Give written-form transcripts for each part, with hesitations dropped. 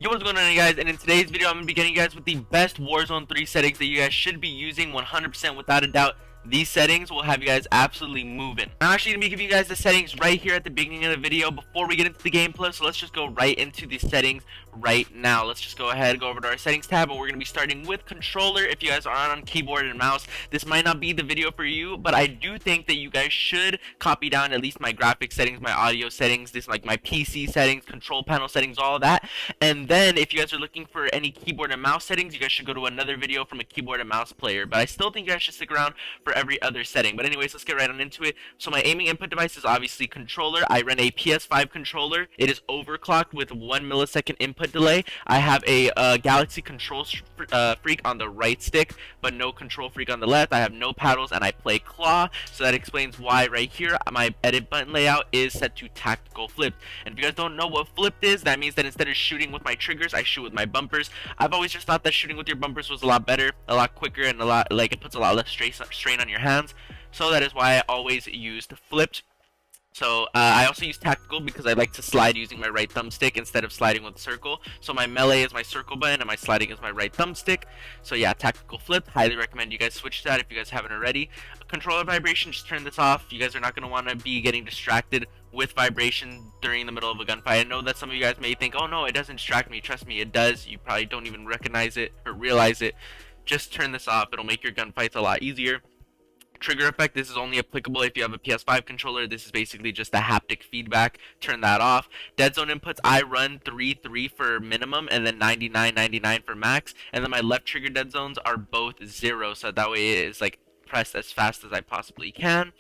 Yo, what's going on, guys? And in today's video, I'm going to be getting you guys with the best Warzone 3 settings that you guys should be using 100% without a doubt. These settings will have you guys absolutely moving. I'm actually going to be giving you guys the settings right here at the beginning of the video before we get into the gameplay. So let's just go right into the settings right now. Let's just go ahead and go over to our settings tab, and we're going to be starting with controller. If you guys are on keyboard and mouse, this might not be the video for you, but I do think that you guys should copy down at least my graphics settings, my audio settings, this like my PC settings, control panel settings, all of that. And then if you guys are looking for any keyboard and mouse settings, you guys should go to another video from a keyboard and mouse player. But I still think you guys should stick around for every other setting. But anyways, let's get right on into it. So my aiming input device is obviously controller. I run a PS5 controller. It is overclocked with 1 millisecond input delay. I have a Galaxy Control Freak on the right stick, but no Control Freak on the left. I have no paddles, and I play claw. So that explains why right here my edit button layout is set to tactical flipped. And if you guys don't know what flipped is, that means that instead of shooting with my triggers, I shoot with my bumpers. I've always just thought that shooting with your bumpers was a lot better, a lot quicker, and a lot like it puts a lot less strain on your hands. So that is why I always used flipped. So I also use tactical because I like to slide using my right thumbstick instead of sliding with circle. So my melee is my circle button and my sliding is my right thumbstick. So yeah, tactical flip. Highly recommend you guys switch to that if you guys haven't already. Controller vibration, just turn this off. You guys are not going to want to be getting distracted with vibration during the middle of a gunfight. I know that some of you guys may think, oh no, it doesn't distract me. Trust me, it does. You probably don't even recognize it or realize it. Just turn this off. It'll make your gunfights a lot easier. Trigger effect, this is only applicable if you have a PS5 controller. This is basically just the haptic feedback. Turn that off. Dead zone inputs, I run 3-3 for minimum and then 99-99 for max. And then my left trigger dead zones are both 0, so that way it is like pressed as fast as I possibly can.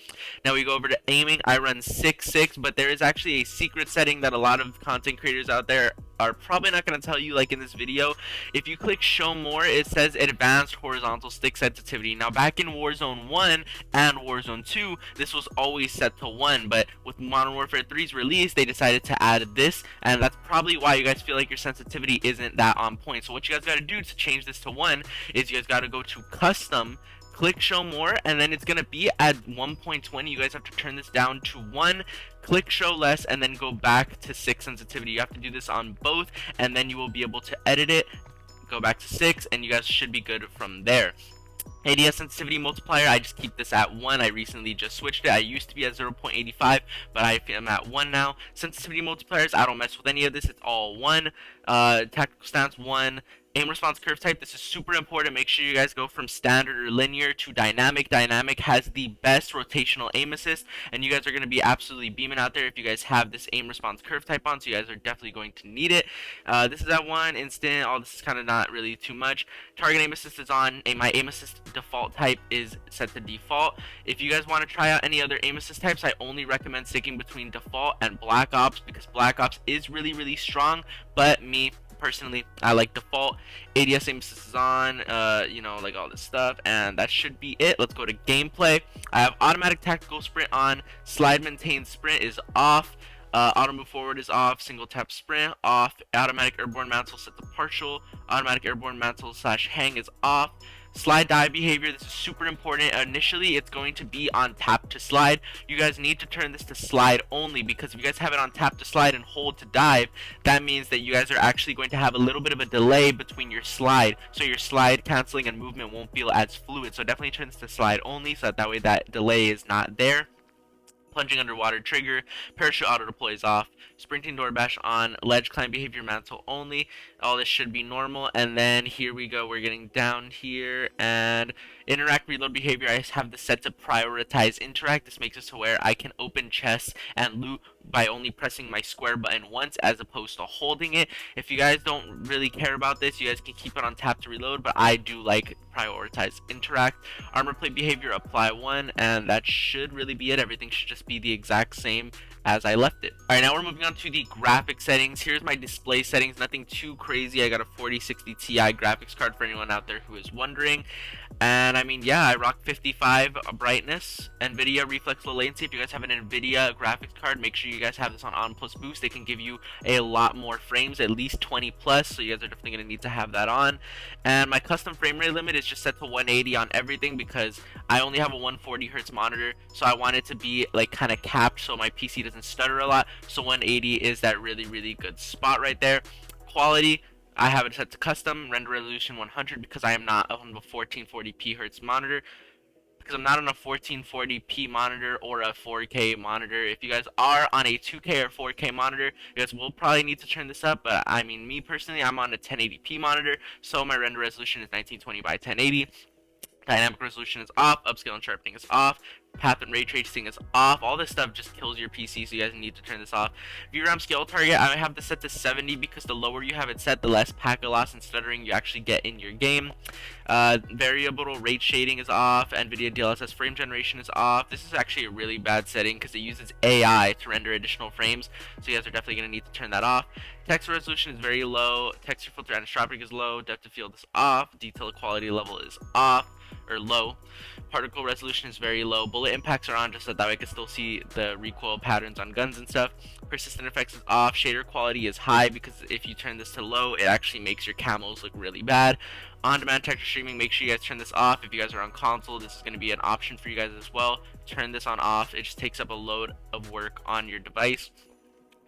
Now we go over to aiming. I run 6-6, but there is actually a secret setting that a lot of content creators out there are probably not going to tell you, like in this video. If you click show more, it says advanced horizontal stick sensitivity. Now back in Warzone 1 and Warzone 2, this was always set to 1, but with Modern Warfare 3's release, they decided to add this, and that's probably why you guys feel like your sensitivity isn't that on point. So what you guys got to do to change this to 1 is you guys got to go to custom, click show more, and then it's gonna be at 1.20. You guys have to turn this down to 1, click show less, and then go back to 6 sensitivity. You have to do this on both, and then you will be able to edit it, go back to 6, and you guys should be good from there. ADS sensitivity multiplier, I just keep this at 1. I recently just switched it. I used to be at 0.85, but I am at 1 now. Sensitivity multipliers, I don't mess with any of this. It's all 1. Tactical stance 1. Aim response curve type, this is super important. Make sure you guys go from standard or linear to dynamic. Dynamic has the best rotational aim assist, and you guys are going to be absolutely beaming out there if you guys have this aim response curve type on, so you guys are definitely going to need it. This is at 1, instant, all this is kind of not really too much. Target aim assist is on, my aim assist default type is set to default. If you guys want to try out any other aim assist types, I only recommend sticking between default and Black Ops, because Black Ops is really strong, but me personally, I like default. ADS aim assist is on, you know, like all this stuff, and that should be it. Let's go to gameplay. I have automatic tactical sprint on, slide maintain sprint is off, auto move forward is off, single tap sprint off, automatic airborne mantle set to partial, automatic airborne mantle / hang is off. Slide dive behavior, this is super important. Initially it's going to be on tap to slide. You guys need to turn this to slide only, because if you guys have it on tap to slide and hold to dive, that means that you guys are actually going to have a little bit of a delay between your slide, so your slide canceling and movement won't feel as fluid. So definitely turn this to slide only, so that way that delay is not there. Plunging underwater trigger, parachute auto deploy is off, sprinting door bash on, ledge climb behavior mantle only. All this should be normal. And then here we go, we're getting down here, and interact reload behavior, I have this set to prioritize interact. This makes it to where I can open chests and loot by only pressing my square button once as opposed to holding it. If you guys don't really care about this, you guys can keep it on tap to reload, but I do like prioritize interact. Armor plate behavior, apply 1, and that should really be it. Everything should just be the exact same as I left it. Alright, now we're moving on to the graphic settings. Here's my display settings, nothing too crazy. I got a 4060 Ti graphics card for anyone out there who is wondering. And I mean, yeah, I rock 55 brightness, NVIDIA reflex low latency. If you guys have an NVIDIA graphics card, make sure you guys have this on plus boost. They can give you a lot more frames, at least 20 plus, so you guys are definitely going to need to have that on. And my custom frame rate limit is just set to 180 on everything, because I only have a 140 hertz monitor, so I want it to be like kind of capped so my PC doesn't stutter a lot. So 180 is that really good spot right there. Quality, I have it set to custom, render resolution 100 because I am not on the 1440p Hertz monitor. Because I'm not on a 1440p monitor or a 4K monitor. If you guys are on a 2K or 4K monitor, you guys will probably need to turn this up. But I mean, me personally, I'm on a 1080p monitor, so my render resolution is 1920 by 1080. Dynamic resolution is off, upscale and sharpening is off, path and ray tracing is off. All this stuff just kills your PC, so you guys need to turn this off. VRAM scale target, I have this set to 70 because the lower you have it set, the less packet loss and stuttering you actually get in your game. Variable rate shading is off, NVIDIA DLSS frame generation is off. This is actually a really bad setting because it uses AI to render additional frames, so you guys are definitely going to need to turn that off. Texture resolution is very low, texture filter anisotropic is low, depth of field is off, detail quality level is off, or low. Particle resolution is very low. Bullet impacts are on just so that way I can still see the recoil patterns on guns and stuff. Persistent effects is off. Shader quality is high because if you turn this to low, it actually makes your camos look really bad. On-demand texture streaming, make sure you guys turn this off. If you guys are on console, this is going to be an option for you guys as well. Turn this on off. It just takes up a load of work on your device.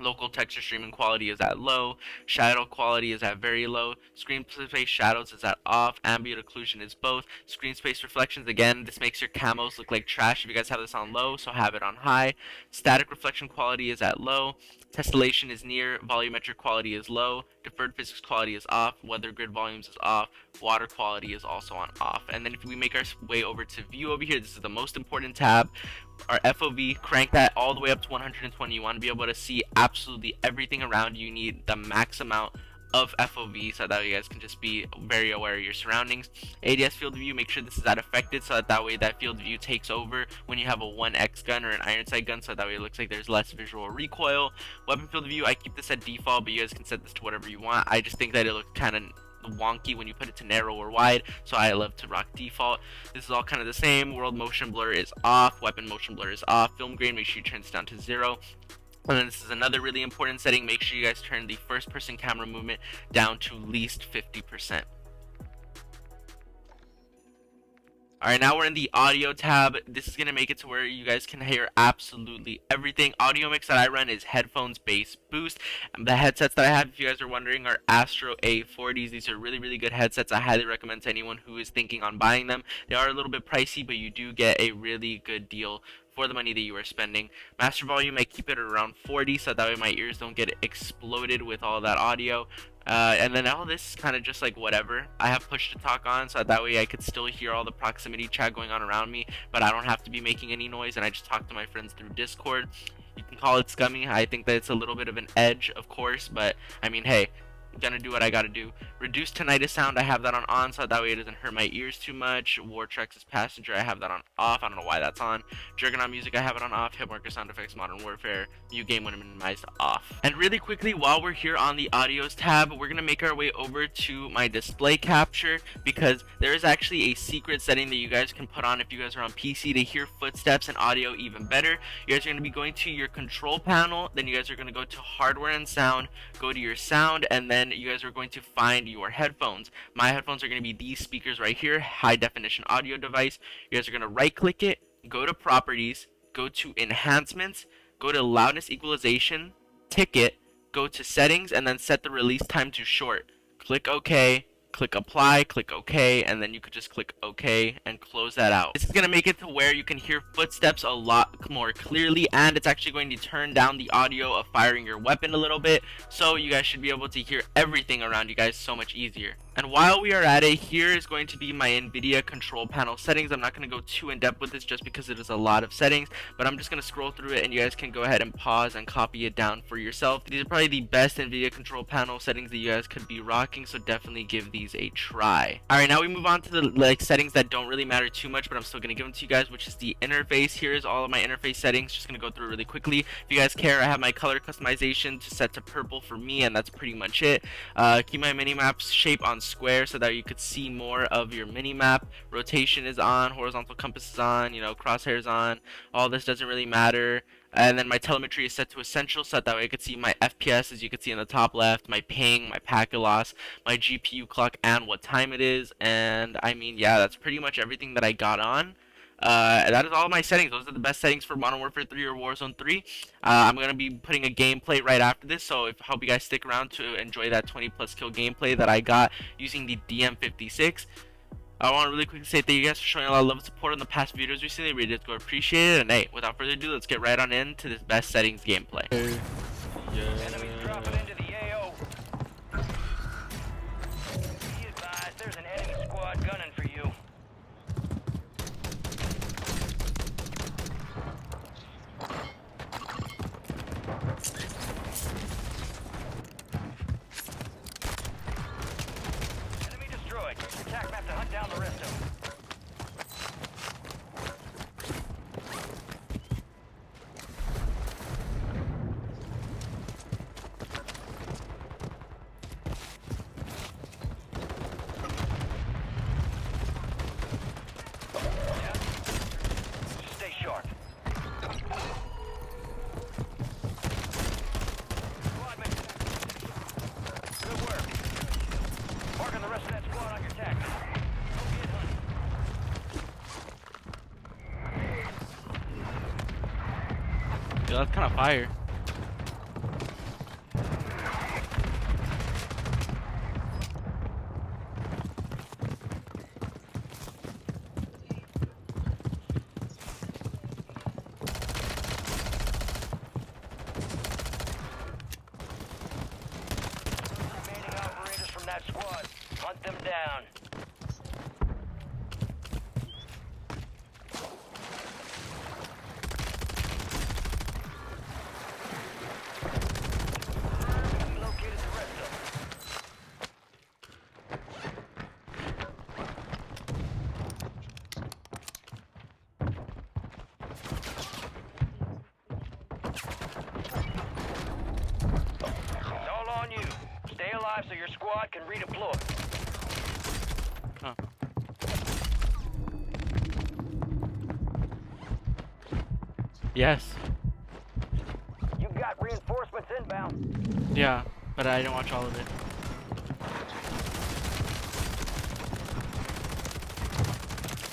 Local texture streaming quality is at low. Shadow quality is at very low. Screen space shadows is at off. Ambient occlusion is both. Screen space reflections, again, this makes your camos look like trash if you guys have this on low, so have it on high. Static reflection quality is at low. Tessellation is near. Volumetric quality is low. Deferred physics quality is off. Weather grid volumes is off. Water quality is also on off. And then if we make our way over to view over here, this is the most important tab. Our FOV, crank that all the way up to 120. You want to be able to see absolutely everything around you. You need the max amount of FOV so that you guys can just be very aware of your surroundings. ADS field of view, make sure this is at affected so that way that field of view takes over when you have a 1x gun or an iron sight gun, so that way it looks like there's less visual recoil. Weapon field of view, I keep this at default, but you guys can set this to whatever you want. I just think that it looks kind of wonky when you put it to narrow or wide, so I love to rock default. This is all kind of the same. World motion blur is off. Weapon motion blur is off. Film grain, make sure you turn this down to 0. And then this is another really important setting. Make sure you guys turn the first person camera movement down to least 50%. Alright, now we're in the audio tab. This is going to make it to where you guys can hear absolutely everything. Audio mix that I run is headphones, bass, boost. The headsets that I have, if you guys are wondering, are Astro A40s. These are really, really good headsets. I highly recommend to anyone who is thinking on buying them. They are a little bit pricey, but you do get a really good deal for the money that you are spending. Master volume, I keep it around 40 so that way my ears don't get exploded with all that audio. And then all this is kind of just like whatever. I have push to talk on so that way I could still hear all the proximity chat going on around me, but I don't have to be making any noise, and I just talk to my friends through Discord. You can call it scummy. I think that it's a little bit of an edge, of course, but I mean, hey, gonna do what I gotta do. Reduced tinnitus sound, I have that on so that way it doesn't hurt my ears too much. War Trex's Passenger, I have that on off. I don't know why that's on. Juggernaut music, I have it on off. Hitmarker sound effects, Modern Warfare, mute game when minimized, off. And really quickly, while we're here on the audios tab, we're gonna make our way over to my display capture, because there is actually a secret setting that you guys can put on if you guys are on PC to hear footsteps and audio even better. You guys are gonna be going to your control panel, then you guys are gonna go to hardware and sound, go to your sound, and then you guys are going to find your headphones. My headphones are going to be these speakers right here, high definition audio device. You guys are going to right click it, go to properties, go to enhancements, go to loudness equalization, tick it, go to settings, and then set the release time to short. Click OK, click apply, click OK, and then you could just click OK and close that out. This is going to make it to where you can hear footsteps a lot more clearly, and it's actually going to turn down the audio of firing your weapon a little bit, so you guys should be able to hear everything around you guys so much easier. And while we are at it, here is going to be my NVIDIA control panel settings. I'm not going to go too in depth with this just because it is a lot of settings, but I'm just going to scroll through it and you guys can go ahead and pause and copy it down for yourself. These are probably the best NVIDIA control panel settings that you guys could be rocking, so definitely give these a try. Alright, now we move on to the settings that don't really matter too much, but I'm still going to give them to you guys, which is the interface. Here is all of my interface settings. Just going to go through really quickly. If you guys care, I have my color customization to set to purple for me, and that's pretty much it. Keep my minimap's shape on square so that you could see more of your minimap. Rotation is on, horizontal compass is on, crosshairs on. All this doesn't really matter. And then my telemetry is set to essential so that way I could see my FPS, as you can see in the top left, my ping, my packet loss, my GPU clock, and what time it is. And I mean, yeah, that's pretty much everything that I got on. That is all my settings. Those are the best settings for Modern Warfare 3 or Warzone 3. I'm gonna be putting a gameplay right after this, so I hope you guys stick around to enjoy that 20+ kill gameplay that I got using the DM56. I want to really quickly say thank you guys for showing a lot of love and support on the past videos recently. Really just go appreciate it. And hey, without further ado, let's get right on into this best settings gameplay. Enemies dropping into the AO. Be advised, there's an enemy squad gunning for you. Enemy destroyed. Attack map to hunt down the rest of them. Stay sharp. Squad mate. Good work. Marking the rest of that squad on your tag. Go get hunting. Yo, that's kind of fire. Remaining operators from that squad. Hunt them down. We located the rest of them. It's all on you. Stay alive so your squad can redeploy. Huh. Yes. You've got reinforcements inbound. Yeah, but I didn't watch all of it.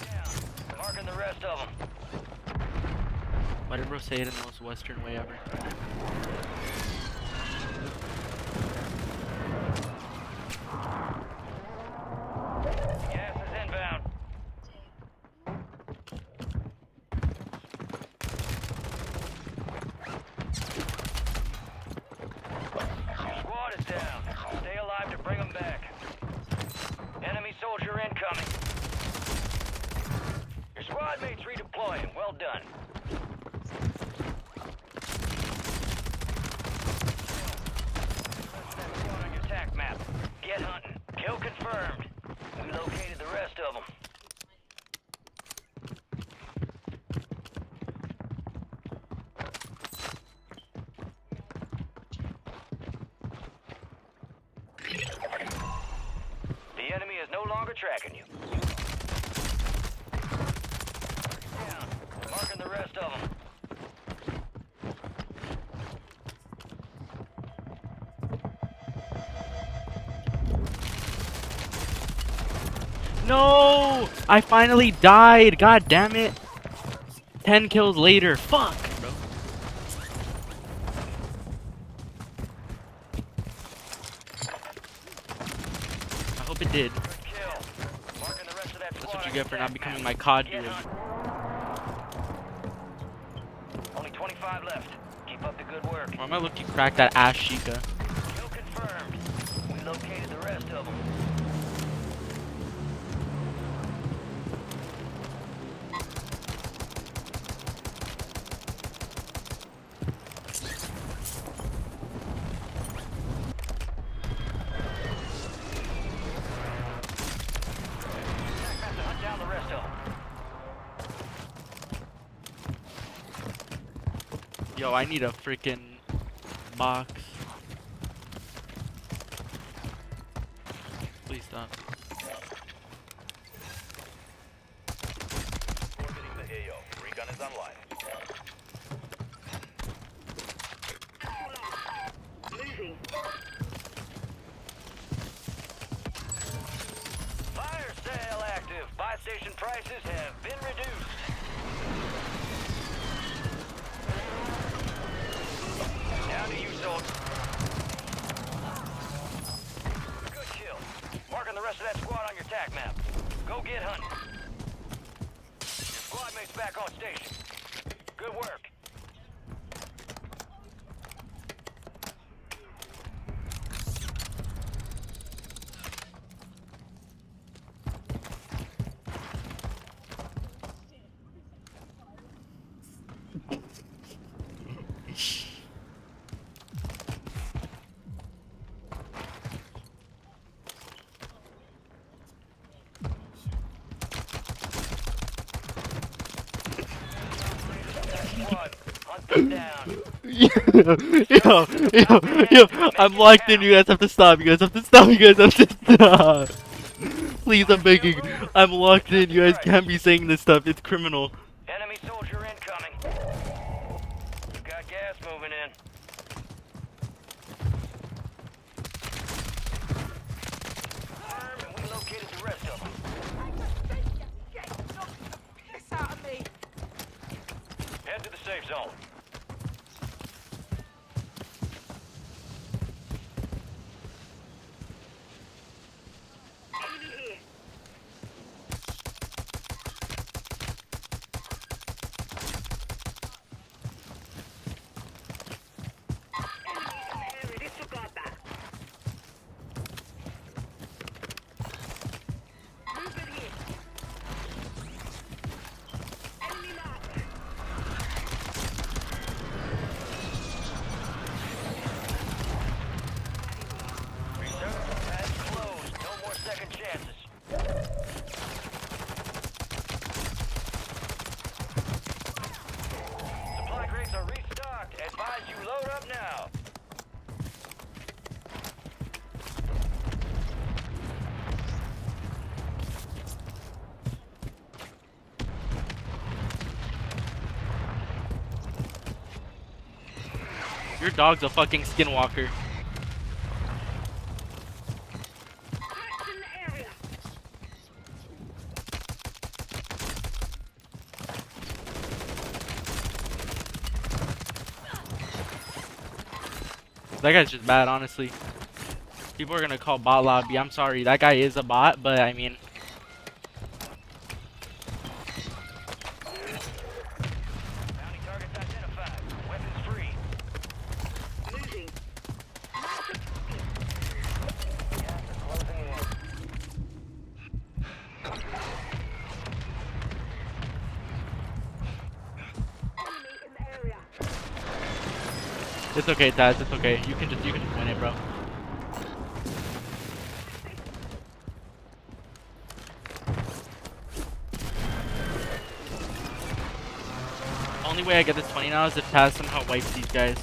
Down. Marking the rest of them. Why did bro say it in the most western way ever? Gas is inbound. Your squad is down. Stay alive to bring them back. Enemy soldier incoming. Your squad mates redeploying. Well done. That squad on your attack map. Get hunting. Kill confirmed. We located the rest of them. The enemy is no longer tracking you. Down. Marking the rest of them. No! I finally died! God damn it! 10 kills later. Fuck! Bro. I hope it did. Good kill. Marking the rest of that That's squad what you on get for your not attack becoming map. my COD Get dude. hunting. Only 25 left. Keep up the good work. Why am I looking crack that ass Sheikah? Kill confirmed. We located the rest of them. Attack map to hunt down the rest of them. Yo, I need a freaking box. Please stop. Orbiting the AO. Recon is online. Moving. Fire sale active. Buy station prices have been reduced. sold. Good kill. Marking the rest of that squad on your tac map. Go get hunting. Your squad mates back on station. Good work. Squad, hunt them down. Yo, I'm locked in. You guys have to stop. You guys have to stop. You guys have to stop. Please, I'm begging. I'm locked in. You guys can't be saying this stuff. It's criminal. Enemy soldier incoming. You got gas moving in. Arm, and we located the rest of them. Piss out of me. Head to the safe zone. Enemy here. Enemy in the area. Disregard that. Movement here. Enemy marked. Resurgence has closed. No more second chances. Supply crates are restocked. Advise you load up now. Your dog's a fucking skinwalker. Cracks in the area. That guy's just bad, honestly. People are gonna call bot lobby. I'm sorry. That guy is a bot, but I mean, Bounty targets identified. Weapons free. Moving. Gas is closing in. Enemy in the area. it's okay, Taz. It's okay. You can just win it, bro. Only way I get this 20 now is if Taz somehow wipes these guys.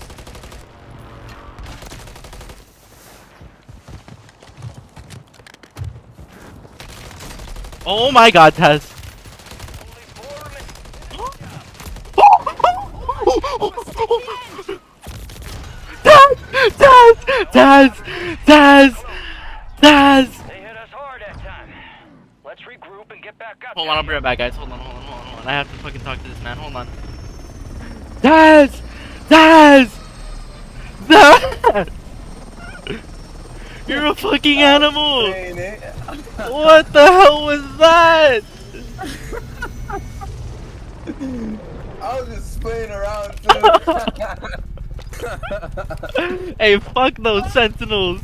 Oh my God, Taz. Taz! They hit us hard that time. Let's regroup and get back up. Hold on, I'll be right back, guys. Hold on. I have to fucking talk to this man. Hold on. Taz! You're a fucking animal! What the hell was that? I was just playing around too. Hey, fuck those sentinels.